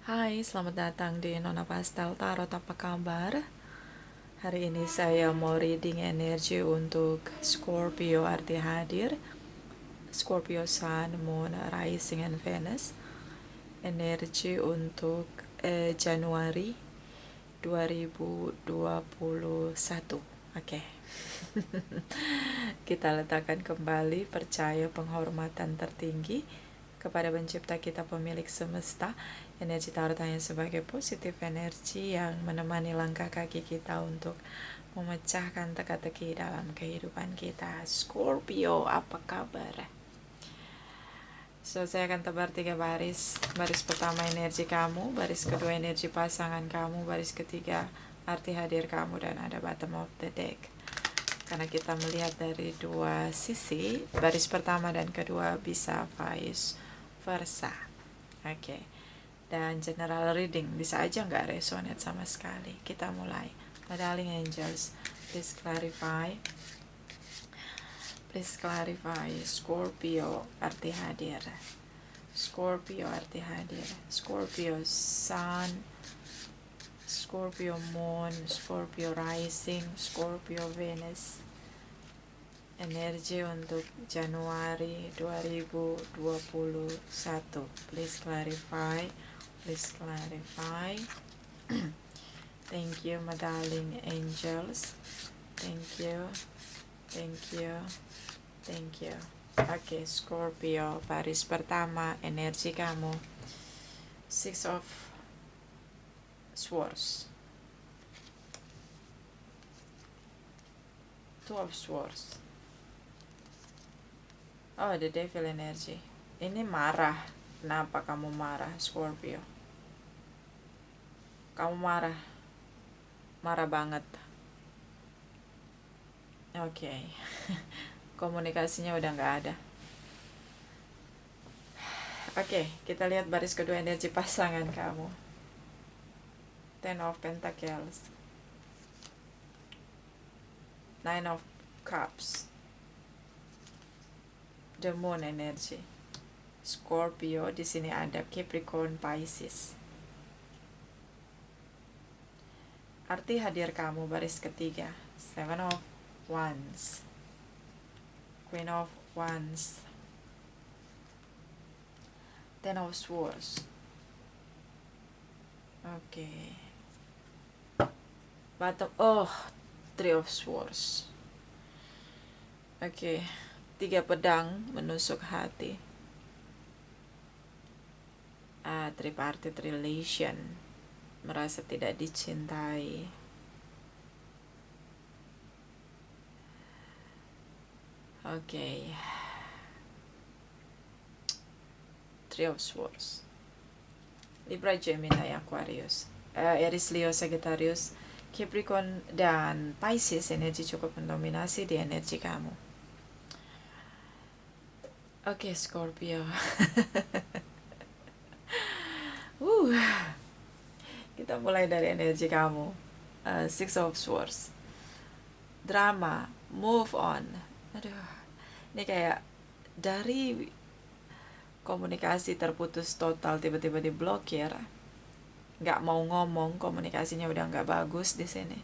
Hai, selamat datang di Nona Pastel Tarot. Apa kabar? Hari ini saya mau reading energi untuk Scorpio arti hadir, Scorpio Sun, Moon, Rising, and Venus. Energi untuk Januari 2021. Oke. Kita letakkan kembali percaya penghormatan tertinggi kepada pencipta kita, pemilik semesta. Energi tarot hanya sebagai positif energi yang menemani langkah kaki kita untuk memecahkan teka-teki dalam kehidupan kita. Scorpio, apa kabar? So, saya akan tebar 3 baris. Baris pertama energi kamu, baris kedua energi pasangan kamu, baris ketiga arti hadir kamu, dan ada bottom of the deck. Karena kita melihat dari dua sisi, baris pertama dan kedua bisa vice versa. Oke. Dan general reading bisa aja nggak resonate sama sekali. Kita mulai. My darling angels, please clarify. Please clarify. Scorpio arti hadir. Scorpio arti hadir. Scorpio Sun, Scorpio Moon, Scorpio Rising, Scorpio Venus. Energi untuk Januari 2021. Please clarify. Please clarify. Thank you, my darling angels. Thank you. Thank you. Thank you. Oke, Scorpio, baris pertama energi kamu. Six of Swords, Two of Swords. Oh, the Devil energy. Ini marah. Kenapa kamu marah, Scorpio? Kamu marah. Marah banget. Oke. Komunikasinya udah nggak ada. Oke, kita lihat baris kedua energi pasangan kamu. Ten of Pentacles, Nine of Cups, The Moon energy. Scorpio, di sini ada Capricorn, Pisces. Arti hadir kamu baris ketiga, Seven of Wands, Queen of Wands, Ten of Swords. Oke. Bottom, Three of Swords. Oke. 3 pedang menusuk hati. Tripartite relation, merasa tidak dicintai. Oke. Three of Swords. Libra, Gemini, Aquarius, Aries, Leo, Sagittarius, Capricorn, dan Pisces energi cukup mendominasi di energi kamu. Oke, Scorpio. Kita mulai dari energi kamu. Six of Swords. Drama, move on. Aduh, ini kayak dari komunikasi terputus total tiba-tiba diblokir. Nggak mau ngomong, komunikasinya udah nggak bagus di sini.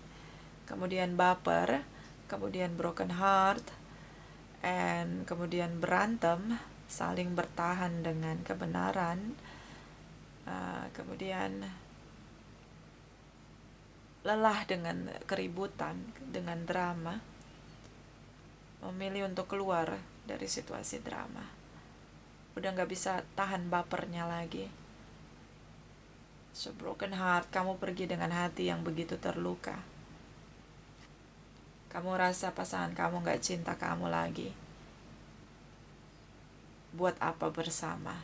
Kemudian baper, kemudian broken heart, and kemudian berantem, saling bertahan dengan kebenaran. Kemudian lelah dengan keributan, dengan drama, memilih untuk keluar dari situasi drama. Udah gak bisa tahan bapernya lagi. So broken heart, kamu pergi dengan hati yang begitu terluka. Kamu rasa pasangan kamu gak cinta kamu lagi. Buat apa bersama?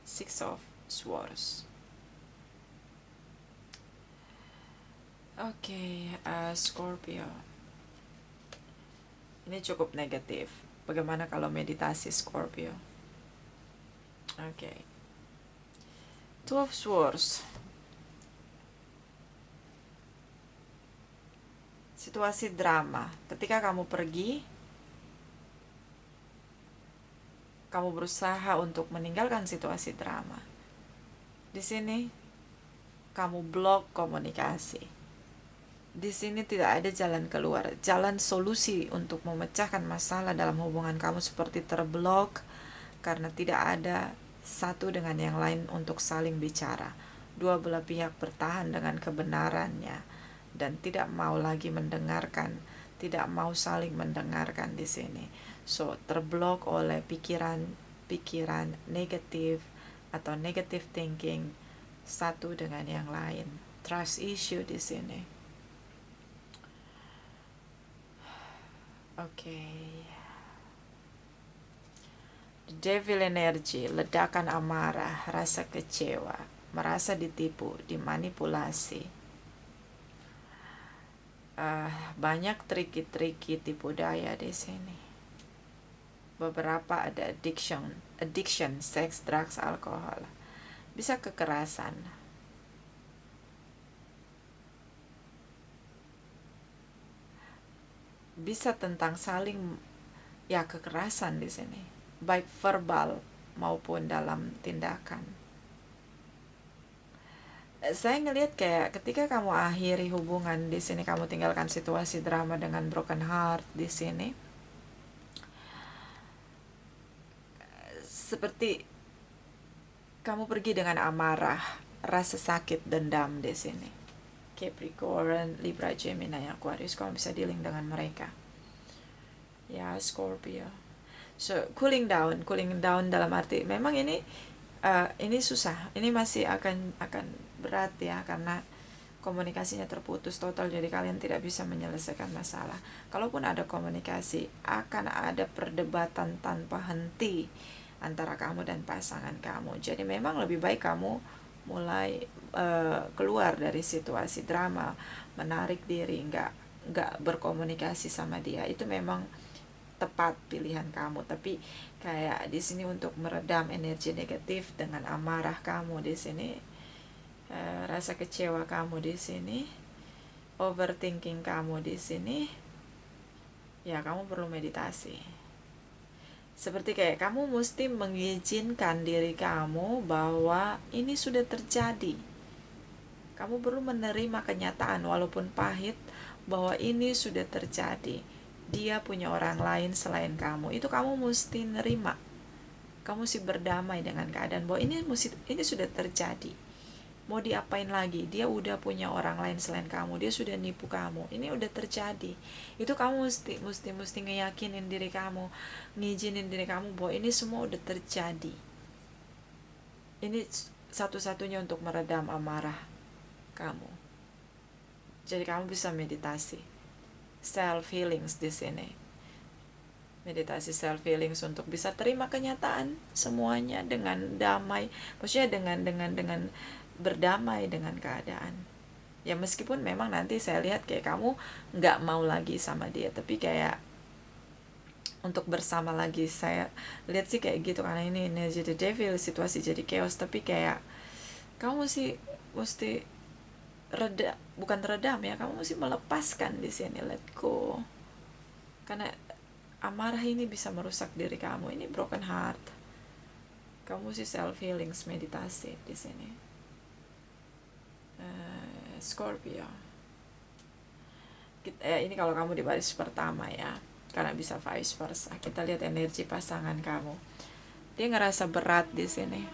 Six of Swords. Oke, Scorpio. Ini cukup negatif. Bagaimana kalau meditasi, Scorpio? Oke. Two of Swords. Situasi drama. Ketika kamu pergi, kamu berusaha untuk meninggalkan situasi drama. Di sini kamu blok komunikasi. Di sini tidak ada jalan keluar, jalan solusi untuk memecahkan masalah dalam hubungan kamu seperti terblok karena tidak ada satu dengan yang lain untuk saling bicara. Dua belah pihak bertahan dengan kebenarannya dan tidak mau lagi mendengarkan, tidak mau saling mendengarkan di sini. So, terblok oleh pikiran negatif atau negative thinking satu dengan yang lain. Trust issue di sini. Oke. Devil energy, ledakan amarah, rasa kecewa, merasa ditipu, dimanipulasi. Banyak triki-triki tipu daya di sini. Beberapa ada addiction, seks, drugs, alkohol. Bisa kekerasan. Bisa tentang saling kekerasan di sini, baik verbal maupun dalam tindakan. Saya ngelihat kayak ketika kamu akhiri hubungan di sini, kamu tinggalkan situasi drama dengan broken heart di sini, seperti kamu pergi dengan amarah, rasa sakit, dendam di sini. Capricorn, Libra, Gemini, Aquarius, kamu bisa dealing dengan mereka. Ya, Scorpio. So, cooling down dalam arti memang ini susah. Ini masih akan berat ya, karena komunikasinya terputus total, jadi kalian tidak bisa menyelesaikan masalah. Kalaupun ada komunikasi, akan ada perdebatan tanpa henti antara kamu dan pasangan kamu. Jadi memang lebih baik kamu mulai keluar dari situasi drama, menarik diri, nggak berkomunikasi sama dia. Itu memang tepat pilihan kamu. Tapi kayak di sini untuk meredam energi negatif dengan amarah kamu di sini, rasa kecewa kamu di sini, overthinking kamu di sini, ya kamu perlu meditasi. Seperti kayak kamu mesti mengizinkan diri kamu bahwa ini sudah terjadi. Kamu perlu menerima kenyataan walaupun pahit bahwa ini sudah terjadi. Dia punya orang lain selain kamu. Itu kamu mesti nerima. Kamu mesti berdamai dengan keadaan bahwa ini sudah terjadi. Mau diapain lagi? Dia udah punya orang lain selain kamu. Dia sudah nipu kamu. Ini udah terjadi. Itu kamu mesti ngeyakinin diri kamu, ngizinin diri kamu bahwa ini semua udah terjadi. Ini satu-satunya untuk meredam amarah kamu. Jadi kamu bisa meditasi self healings di sini. Meditasi self healings untuk bisa terima kenyataan semuanya dengan damai. Maksudnya dengan berdamai dengan keadaan. Ya meskipun memang nanti saya lihat kayak kamu nggak mau lagi sama dia, tapi kayak untuk bersama lagi saya lihat sih kayak gitu, karena ini energi the devil, situasi jadi chaos. Tapi kayak kamu mesti bukan redam ya, kamu mesti melepaskan di sini, let go, karena amarah ini bisa merusak diri kamu. Ini broken heart. Kamu mesti self healings, meditasi di sini. Scorpio. Ini kalau kamu di baris pertama ya, karena bisa vice versa. Kita lihat energi pasangan kamu. Dia ngerasa berat di sini.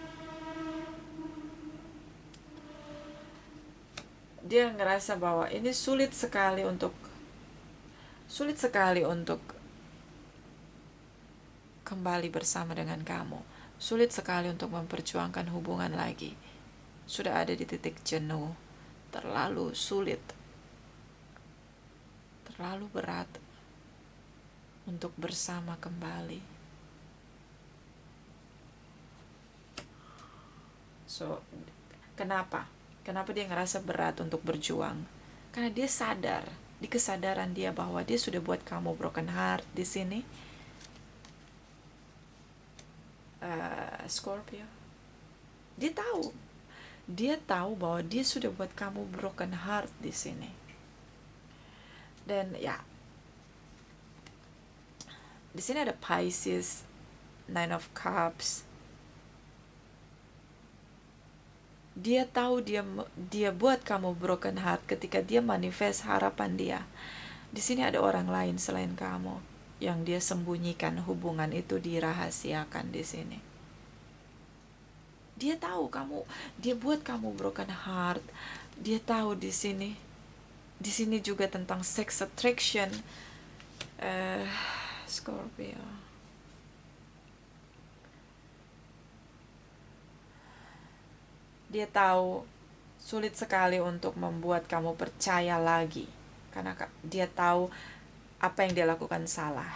Dia ngerasa bahwa ini sulit sekali untuk kembali bersama dengan kamu. Sulit sekali untuk memperjuangkan hubungan lagi. Sudah ada di titik jenuh. Terlalu sulit, terlalu berat untuk bersama kembali. So, kenapa dia ngerasa berat untuk berjuang? Karena dia sadar, di kesadaran dia bahwa dia sudah buat kamu broken heart di sini. Scorpio, dia tahu bahwa dia sudah buat kamu broken heart di sini. Dan ya, di sini ada Pisces, Nine of Cups, Dia tahu dia buat kamu broken heart ketika dia manifest harapan dia. Di sini ada orang lain selain kamu yang dia sembunyikan, hubungan itu dirahasiakan di sini. Dia tahu kamu, dia buat kamu broken heart. Dia tahu di sini. Di sini juga tentang sex attraction. Scorpio. Dia tahu sulit sekali untuk membuat kamu percaya lagi. Karena dia tahu apa yang dia lakukan salah.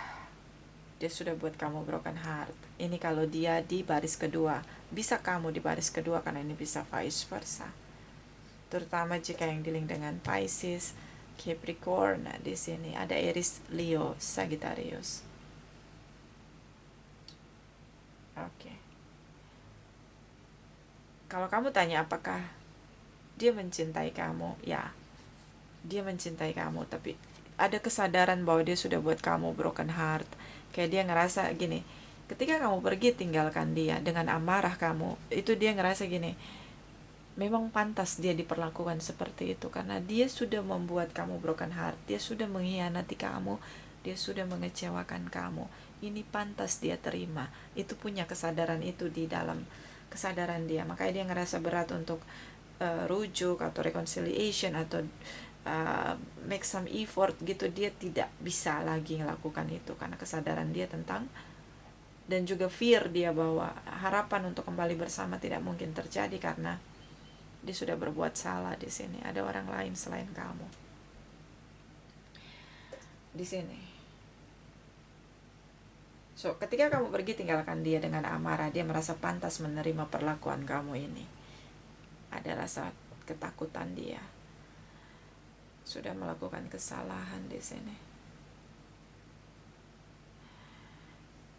Dia sudah buat kamu broken heart. Ini kalau dia di baris kedua. Bisa kamu di baris kedua karena ini bisa vice versa. Terutama jika yang dealing dengan Pisces, Capricorn. Nah, di sini ada Aries, Leo, Sagittarius. Oke. Kalau kamu tanya apakah dia mencintai kamu, ya, dia mencintai kamu, tapi ada kesadaran bahwa dia sudah buat kamu broken heart. Kayak dia ngerasa gini, ketika kamu pergi tinggalkan dia dengan amarah kamu, itu dia ngerasa gini, memang pantas dia diperlakukan seperti itu karena dia sudah membuat kamu broken heart, dia sudah mengkhianati kamu, dia sudah mengecewakan kamu. Ini pantas dia terima. Itu punya kesadaran itu di dalam kesadaran dia. Makanya dia ngerasa berat untuk rujuk atau reconciliation atau make some effort gitu. Dia tidak bisa lagi melakukan itu karena kesadaran dia tentang, dan juga fear dia bahwa harapan untuk kembali bersama tidak mungkin terjadi karena dia sudah berbuat salah. Di sini ada orang lain selain kamu. Di sini. So, ketika kamu pergi tinggalkan dia dengan amarah, dia merasa pantas menerima perlakuan kamu ini. Ada rasa ketakutan dia. Sudah melakukan kesalahan di sini.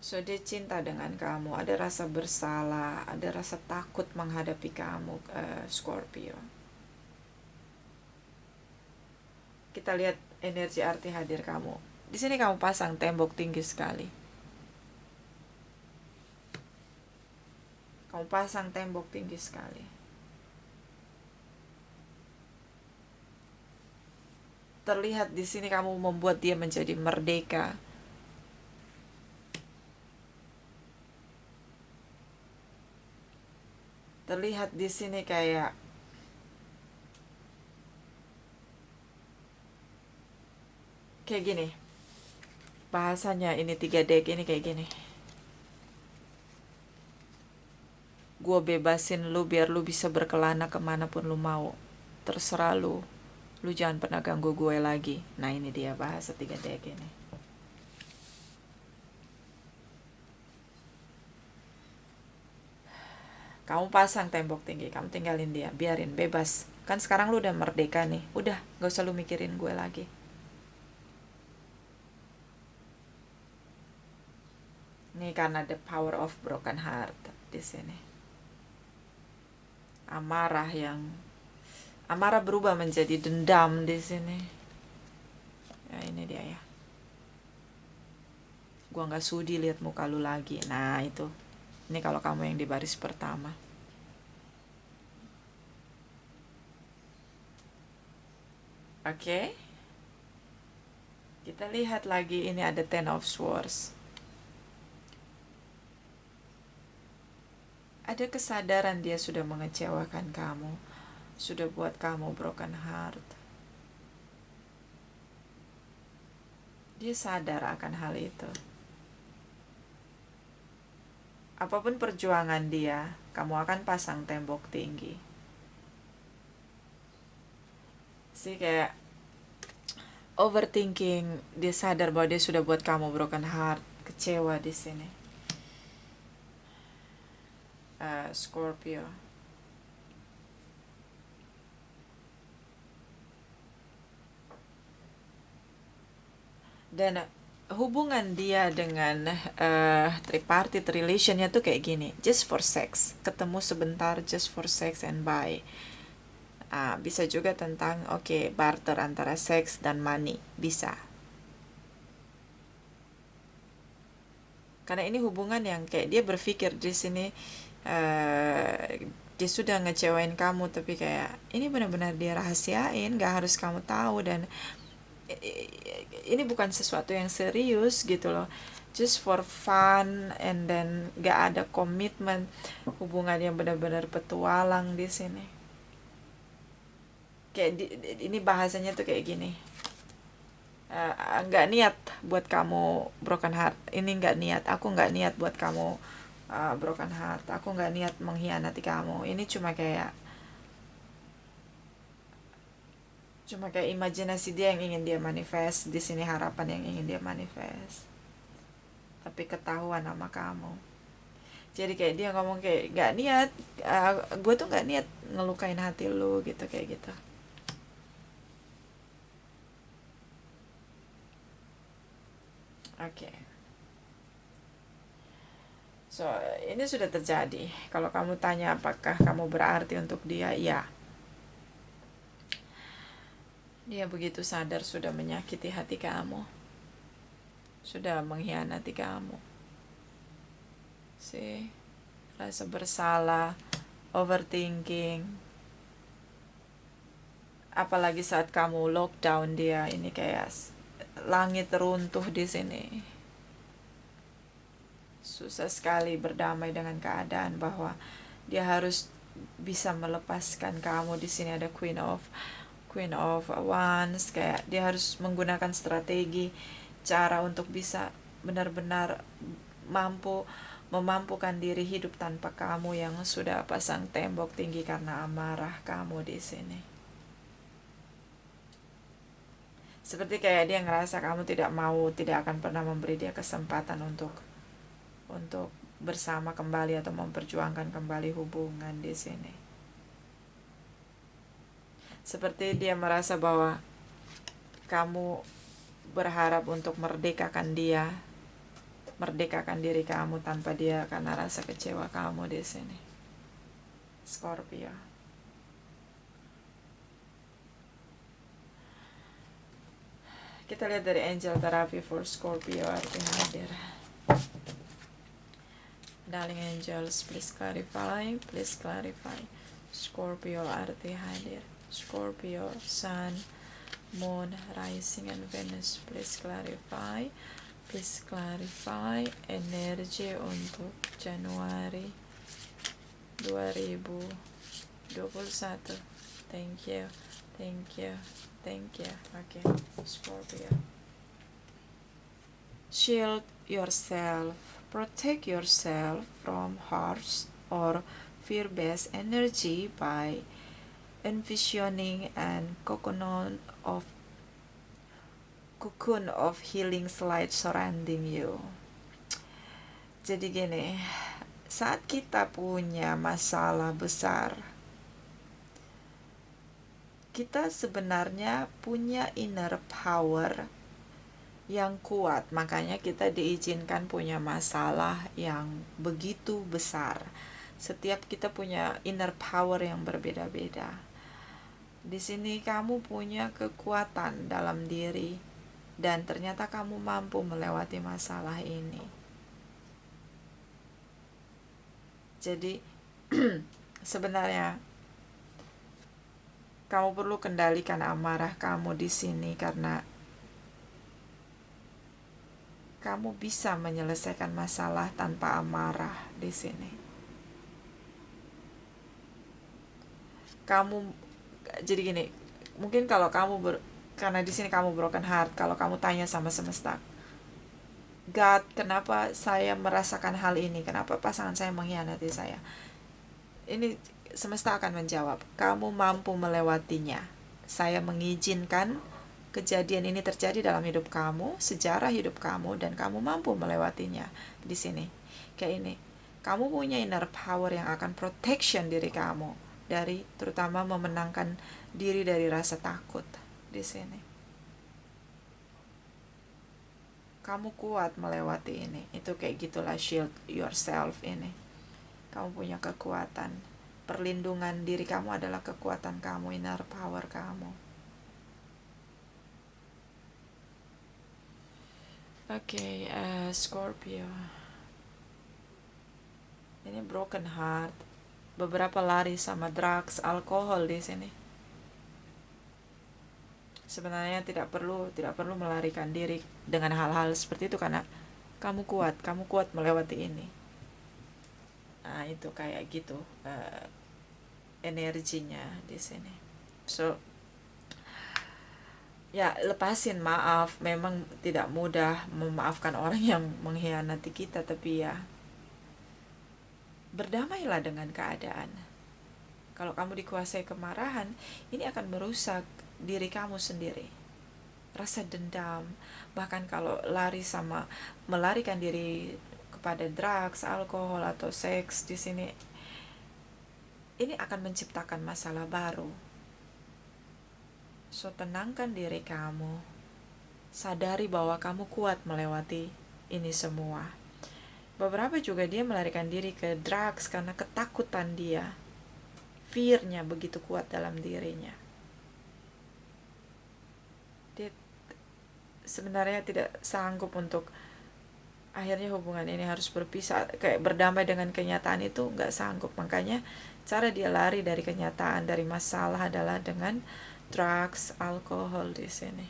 So, dia cinta dengan kamu, ada rasa bersalah, ada rasa takut menghadapi kamu, Scorpio. Kita lihat energi arti hadir kamu. Di sini kamu pasang tembok tinggi sekali. Kamu pasang tembok tinggi sekali. Terlihat di sini kamu membuat dia menjadi merdeka. Terlihat di sini kayak gini. Bahasanya ini 3 deck ini kayak gini. Gue bebasin lu biar lu bisa berkelana kemanapun lu mau. Terserah lu. Lu jangan pernah ganggu gue lagi. Nah, ini dia bahasa 3 deck ini. Kamu pasang tembok tinggi, kamu tinggalin dia, biarin, bebas. Kan sekarang lu udah merdeka nih. Udah, gak usah lu mikirin gue lagi. Ini karena the power of broken heart di sini. Amarah berubah menjadi dendam di sini. Ya, ini dia ya. Gua nggak sudi lihat muka lu lagi. Nah, itu. Ini kalau kamu yang di baris pertama. Oke. Kita lihat lagi, ini ada Ten of Swords. Ada kesadaran dia sudah mengecewakan kamu, sudah buat kamu broken heart. Dia sadar akan hal itu. Apapun perjuangan dia, kamu akan pasang tembok tinggi. Sih kayak overthinking, dia sadar bahwa dia sudah buat kamu broken heart, kecewa di sini. Scorpio. Dan hubungan dia dengan tripartite relationnya tuh kayak gini, just for sex, ketemu sebentar just for sex and bye. Bisa juga tentang barter antara seks dan money, bisa. Karena ini hubungan yang kayak dia berpikir di sini dia sudah ngecewain kamu, tapi kayak ini benar-benar dia rahasiain, gak harus kamu tahu, dan ini bukan sesuatu yang serius gitu loh, just for fun, and then gak ada komitmen, hubungan yang benar-benar petualang di sini. Kayak ini bahasanya tuh kayak gini, nggak niat buat kamu broken heart, ini nggak niat, aku nggak niat buat kamu broken heart, aku nggak niat mengkhianati kamu, ini cuma kayak imajinasi dia yang ingin dia manifest di sini, harapan yang ingin dia manifest, tapi ketahuan sama kamu. Jadi kayak dia ngomong kayak nggak niat, gue tuh nggak niat ngelukain hati lu gitu, kayak gitu. Oke. So, ini sudah terjadi. Kalau kamu tanya apakah kamu berarti untuk dia, ya. Dia begitu sadar sudah menyakiti hati kamu, sudah mengkhianati kamu. Rasa bersalah, overthinking. Apalagi saat kamu lockdown dia, ini kayak langit runtuh di sini. Susah sekali berdamai dengan keadaan bahwa dia harus bisa melepaskan kamu. Di sini ada Queen of Wands, kayak dia harus menggunakan strategi, cara untuk bisa benar-benar memampukan diri hidup tanpa kamu yang sudah pasang tembok tinggi karena amarah kamu di sini. Seperti kayak dia ngerasa kamu tidak akan pernah memberi dia kesempatan untuk bersama kembali atau memperjuangkan kembali hubungan di sini. Seperti dia merasa bahwa kamu berharap untuk merdekakan diri kamu tanpa dia, karena rasa kecewa kamu di sini. Scorpio. Kita lihat dari angel therapy for Scorpio arti hadir. Darling angels, please clarify. Scorpio arti hadir. Scorpio, Sun, Moon, Rising, and Venus, please clarify. Please clarify energi untuk Januari 2021. Thank you. Okay, Scorpio. Shield yourself. Protect yourself from harsh or fear-based energy by envisioning an cocoon of healing light surrounding you. Jadi gini, saat kita punya masalah besar, kita sebenarnya punya inner power yang kuat, makanya kita diizinkan punya masalah yang begitu besar. Setiap kita punya inner power yang berbeda-beda. Di sini kamu punya kekuatan dalam diri, dan ternyata kamu mampu melewati masalah ini. Jadi sebenarnya kamu perlu kendalikan amarah kamu di sini, karena kamu bisa menyelesaikan masalah tanpa amarah di sini. Jadi gini, mungkin kalau kamu karena di sini kamu broken heart, kalau kamu tanya sama semesta, God, kenapa saya merasakan hal ini? Kenapa pasangan saya mengkhianati saya? Ini semesta akan menjawab, kamu mampu melewatinya. Saya mengizinkan kejadian ini terjadi dalam hidup kamu, sejarah hidup kamu, dan kamu mampu melewatinya. Di sini kayak ini, kamu punya inner power yang akan protection diri kamu dari, terutama memenangkan diri dari rasa takut. Di sini kamu kuat melewati ini. Itu kayak gitulah, shield yourself ini. Kamu punya kekuatan, perlindungan diri kamu adalah kekuatan kamu, inner power kamu. Oke, Scorpio. Ini broken heart, beberapa lari sama drugs, alkohol di sini. Sebenarnya tidak perlu melarikan diri dengan hal-hal seperti itu, karena kamu kuat melewati ini. Nah, itu kayak gitu energinya di sini. So, ya lepasin, maaf, memang tidak mudah memaafkan orang yang mengkhianati kita, tapi ya berdamailah dengan keadaan. Kalau kamu dikuasai kemarahan, ini akan merusak diri kamu sendiri. Rasa dendam, bahkan kalau melarikan diri kepada drugs, alkohol atau seks di sini, ini akan menciptakan masalah baru. So, tenangkan diri kamu. Sadari bahwa kamu kuat melewati ini semua. Beberapa juga dia melarikan diri ke drugs karena ketakutan dia. Fear-nya begitu kuat dalam dirinya. Dia sebenarnya tidak sanggup untuk akhirnya hubungan ini harus berpisah, kayak berdamai dengan kenyataan itu nggak sanggup. Makanya cara dia lari dari kenyataan, dari masalah adalah dengan drugs, alkohol di sini.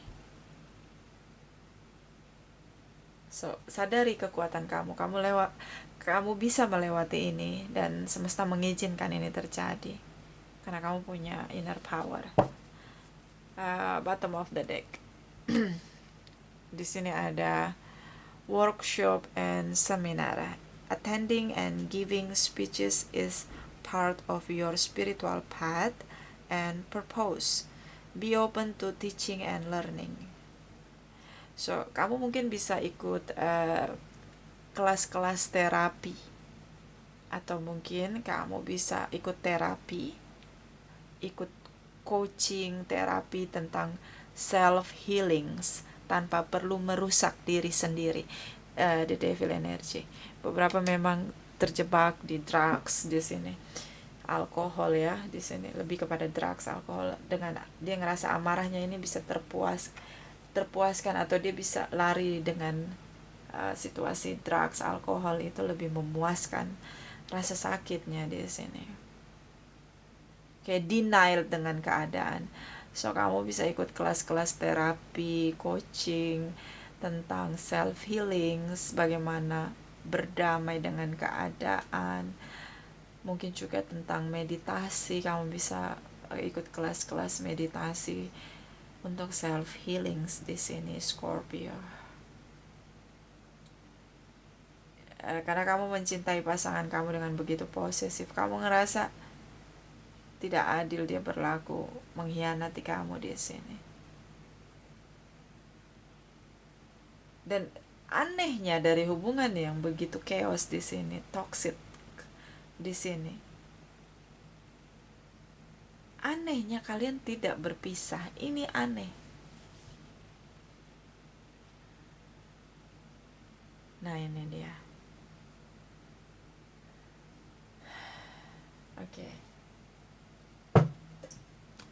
So, sadari kekuatan kamu. Kamu bisa melewati ini dan semesta mengizinkan ini terjadi karena kamu punya inner power. Bottom of the deck. Di sini ada workshop and seminar. Attending and giving speeches is part of your spiritual path and purpose. Be open to teaching and learning. So, kamu mungkin bisa ikut kelas-kelas terapi, atau mungkin kamu bisa ikut terapi, ikut coaching terapi tentang self healings tanpa perlu merusak diri sendiri. The devil energy. Beberapa memang terjebak di drugs di sini, alkohol ya di sini, lebih kepada drugs, alkohol. Dengan dia ngerasa amarahnya ini bisa terpuaskan atau dia bisa lari dengan situasi drugs, alkohol itu lebih memuaskan rasa sakitnya di sini. Kayak denial dengan keadaan. So, kamu bisa ikut kelas-kelas terapi, coaching tentang self healing, bagaimana berdamai dengan keadaan. Mungkin juga tentang meditasi, kamu bisa ikut kelas-kelas meditasi untuk self healing di sini, Scorpio. Karena kamu mencintai pasangan kamu dengan begitu posesif, kamu ngerasa tidak adil dia berlaku, mengkhianati kamu di sini. Dan anehnya dari hubungan yang begitu chaos di sini, toxic di sini, anehnya kalian tidak berpisah. Ini aneh. Nah, ini dia. Oke.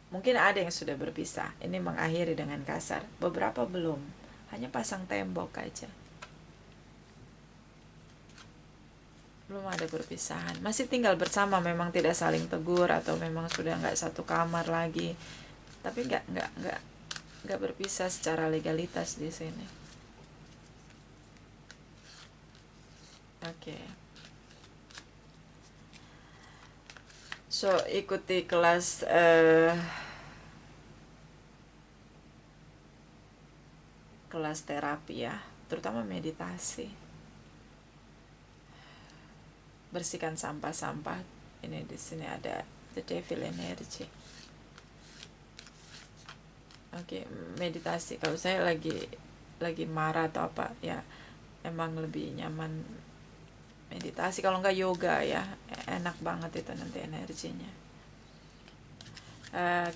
Mungkin ada yang sudah berpisah. Ini mengakhiri dengan kasar. Beberapa belum. Hanya pasang tembok aja. Belum ada perpisahan. Masih tinggal bersama, memang tidak saling tegur atau memang sudah nggak satu kamar lagi. Tapi nggak berpisah secara legalitas di sini. Oke. So, ikuti kelas kelas terapi ya, terutama meditasi. Bersihkan sampah-sampah. Ini di sini ada the devil energy. Oke, meditasi. Kalau saya lagi marah atau apa ya, emang lebih nyaman meditasi. Kalau nggak yoga ya, enak banget itu nanti energinya.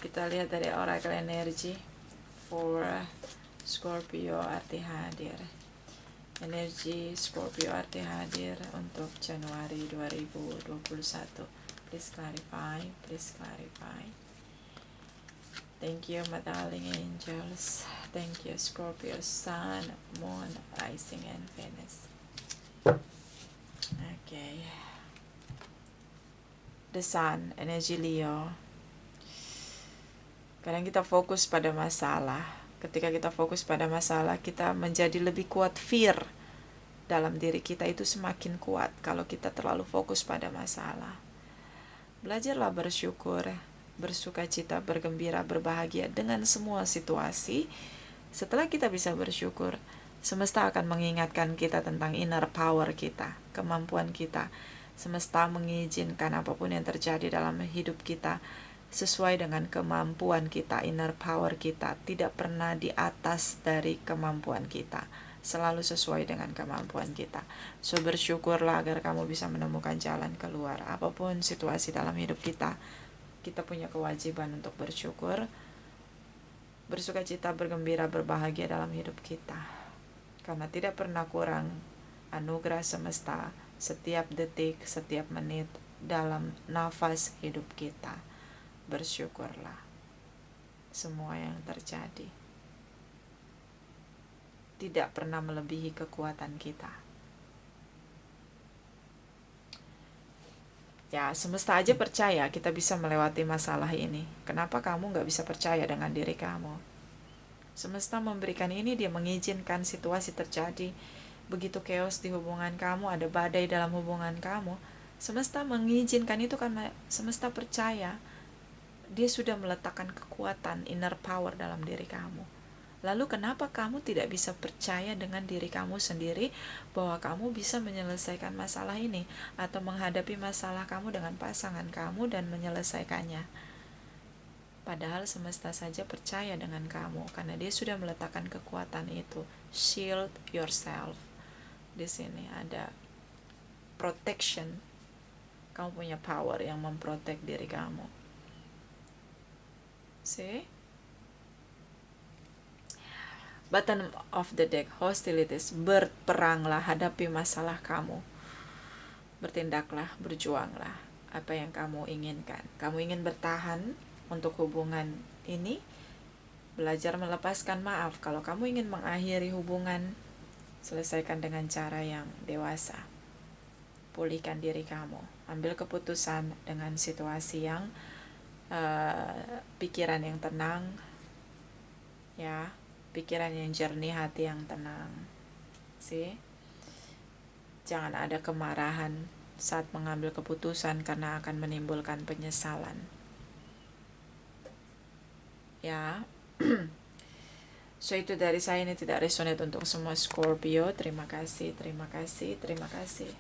Kita lihat dari oracle energy for Scorpio arti hadir. Energi Scorpio arti hadir untuk Januari 2021. Please clarify, please clarify. Thank you, my darling angels. Thank you, Scorpio Sun, Moon, Rising, and Venus. Okay. The Sun, energi Leo. Kadang kita fokus pada masalah. Ketika kita fokus pada masalah, kita menjadi lebih kuat. Fear dalam diri kita itu semakin kuat kalau kita terlalu fokus pada masalah. Belajarlah bersyukur, bersuka cita, bergembira, berbahagia dengan semua situasi. Setelah kita bisa bersyukur, semesta akan mengingatkan kita tentang inner power kita, kemampuan kita. Semesta mengizinkan apapun yang terjadi dalam hidup kita sesuai dengan kemampuan kita, inner power kita. Tidak pernah di atas dari kemampuan kita, selalu sesuai dengan kemampuan kita. So bersyukurlah agar kamu bisa menemukan jalan keluar. Apapun situasi dalam hidup kita, kita punya kewajiban untuk bersyukur, bersuka cita, bergembira, berbahagia dalam hidup kita. Karena tidak pernah kurang anugerah semesta setiap detik, setiap menit dalam nafas hidup kita. Bersyukurlah semua yang terjadi. Tidak pernah melebihi kekuatan kita. Ya, semesta aja percaya kita bisa melewati masalah ini. Kenapa kamu gak bisa percaya dengan diri kamu? Semesta memberikan ini, dia mengizinkan situasi terjadi. Begitu chaos di hubungan kamu, ada badai dalam hubungan kamu, semesta mengizinkan itu karena semesta percaya dia sudah meletakkan kekuatan, inner power dalam diri kamu. Lalu kenapa kamu tidak bisa percaya dengan diri kamu sendiri bahwa kamu bisa menyelesaikan masalah ini atau menghadapi masalah kamu dengan pasangan kamu dan menyelesaikannya? Padahal semesta saja percaya dengan kamu karena dia sudah meletakkan kekuatan itu. Shield yourself. Di sini ada protection. Kamu punya power yang memprotek diri kamu. See? Bottom of the deck, hostilities. Berperanglah, hadapi masalah kamu. Bertindaklah, berjuanglah apa yang kamu inginkan. Kamu ingin bertahan untuk hubungan ini, belajar melepaskan maaf. Kalau kamu ingin mengakhiri hubungan, selesaikan dengan cara yang dewasa. Pulihkan diri kamu. Ambil keputusan dengan situasi yang pikiran yang tenang, ya, pikiran yang jernih, hati yang tenang. Jangan ada kemarahan saat mengambil keputusan karena akan menimbulkan penyesalan. Ya. So itu dari saya, ini tidak resonate untuk semua Scorpio. Terima kasih, terima kasih, terima kasih.